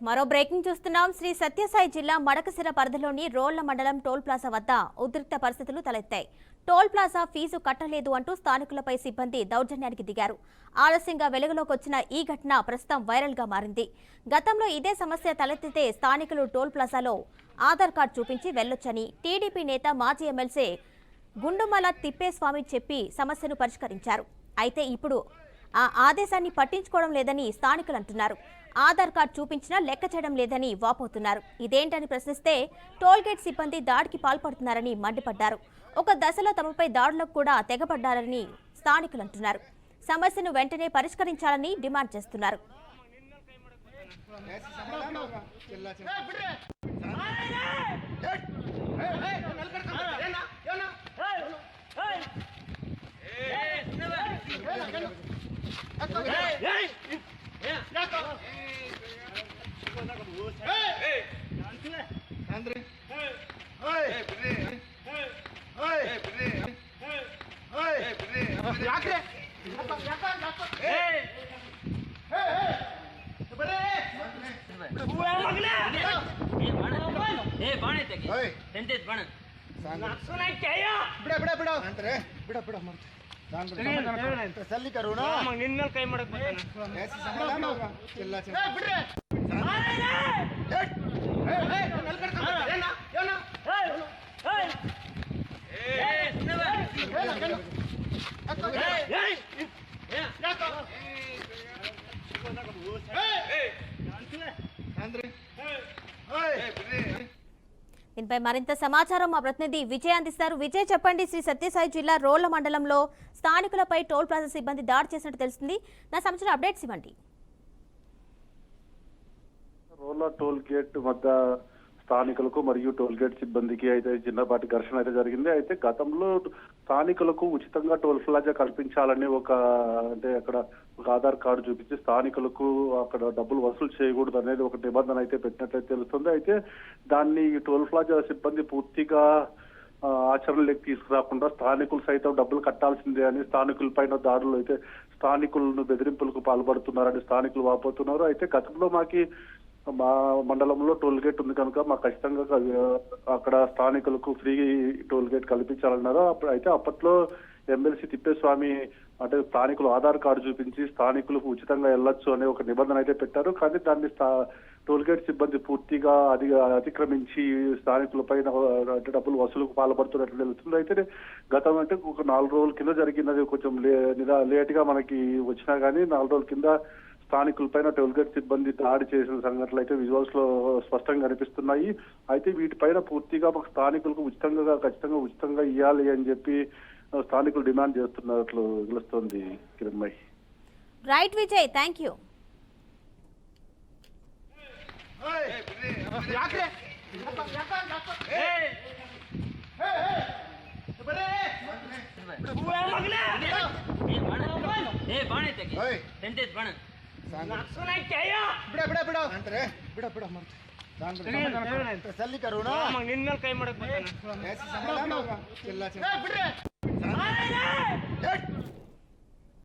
మరో బ్రేకింగ్ చూస్తున్నాం. శ్రీ సత్యసాయి జిల్లా మడకసిర పరిధిలోని రోళ్ల మండలం టోల్ ప్లాజా వద్ద ఉద్రిక్త పరిస్థితులు తలెత్తాయి. టోల్ ప్లాజా ఫీజు కట్టలేదు అంటూ స్థానికులపై సిబ్బంది దౌర్జన్యానికి దిగారు. ఆలస్యంగా వెలుగులోకి వచ్చిన ఈ ఘటన ప్రస్తుతం వైరల్ గా మారింది. గతంలో ఇదే సమస్య తలెత్తితే స్థానికులు టోల్ ప్లాజాలో ఆధార్ కార్డు చూపించి వెళ్లొచ్చని టీడీపీ నేత మాజీ ఎమ్మెల్సీ గుండుమల తిప్పేస్వామి చెప్పి సమస్యను పరిష్కరించారు. అయితే ఇప్పుడు ఆ ఆదేశాన్ని పట్టించుకోవడం లేదని స్థానికులు అంటున్నారు. ఆధార్ కార్డు చూపించినా లెక్క చేయడం లేదని వాపోతున్నారు. ఇదేంటని ప్రశ్నిస్తే టోల్గేట్ సిబ్బంది దాడికి పాల్పడుతున్నారని మండిపడ్డారు. ఒక దశలో తమపై దాడులకు కూడా తెగపడ్డారని స్థానికులు అంటున్నారు. సమస్యను వెంటనే పరిష్కరించాలని డిమాండ్ చేస్తున్నారు. तसल्ली करू ना मग निन्नल काय मडक ऐसी समाधान होगा चिल्ला चिल्ला దీనిపై మరింత సమాచారం మా ప్రతినిధి విజయ్ అందిస్తారు. విజయ్, చెప్పండి. శ్రీ సత్యసాయి జిల్లా రోళ్ల మండలంలో స్థానికులపై టోల్ ప్లాజా సిబ్బంది దాడి చేసినట్టు తెలుస్తుంది. నా సంబంధించిన అప్డేట్స్ ఇవ్వండి. రోళ్ల టోల్ గేట్ వద్ద స్థానికులకు మరియు టోల్ గేట్ సిబ్బందికి అయితే చిన్నపాటి ఘర్షణ అయితే జరిగింది. అయితే గతంలో స్థానికులకు ఉచితంగా టోల్ ప్లాజా కల్పించాలని అక్కడ ఒక ఆధార్ కార్డు చూపించి స్థానికులకు అక్కడ డబ్బులు వసూలు చేయకూడదు అనేది ఒక నిబంధన అయితే పెట్టినట్లయితే తెలుస్తుంది. అయితే దాన్ని టోల్ ప్లాజా సిబ్బంది పూర్తిగా ఆచరణలోకి తీసుకురాకుండా స్థానికులు సైతం డబ్బులు కట్టాల్సిందే అని స్థానికుల పైన దాడులు అయితే స్థానికులను బెదిరింపులకు పాల్పడుతున్నారని స్థానికులు వాపోతున్నారు. అయితే గతంలో మా మండలంలో టోల్ గేట్ ఉంది కనుక మాకు ఖచ్చితంగా అక్కడ స్థానికులకు ఫ్రీ టోల్ గేట్ కల్పించాలన్నారు. అయితే అప్పట్లో ఎమ్మెల్సీ తిప్పేస్వామి స్థానికులు ఆధార్ కార్డు చూపించి స్థానికులకు ఉచితంగా వెళ్ళొచ్చు అనే ఒక నిబంధన అయితే పెట్టారు. కానీ దాన్ని టోల్ గేట్ సిబ్బంది పూర్తిగా అతిక్రమించి స్థానికులపైన డబ్బులు వసూలుకు పాల్పడుతున్నట్లు తెలుస్తుంది. అయితే గతం ఒక 4 రోజుల కింద జరిగినది కొంచెం లేట్ గా మనకి వచ్చినా కానీ 4 రోజుల కింద స్థానికులపైన టోల్ గేట్ సిబ్బంది దాడి చేసిన సంఘటనలు అయితే విజువల్స్ లో స్పష్టంగా కనిపిస్తున్నాయి. అయితే వీటిపైన పూర్తిగా మాకు స్థానికులకు ఖచ్చితంగా ఉచితంగా ఇవ్వాలి అని చెప్పి స్థానికులు డిమాండ్ చేస్తున్నట్లు తెలుస్తోంది. Kiranmay. Right Vijay, thank you. तसल्ली करू ना मग निन्नल काय मडक ऐसी समाधान होगा चिल्ला चिल्ला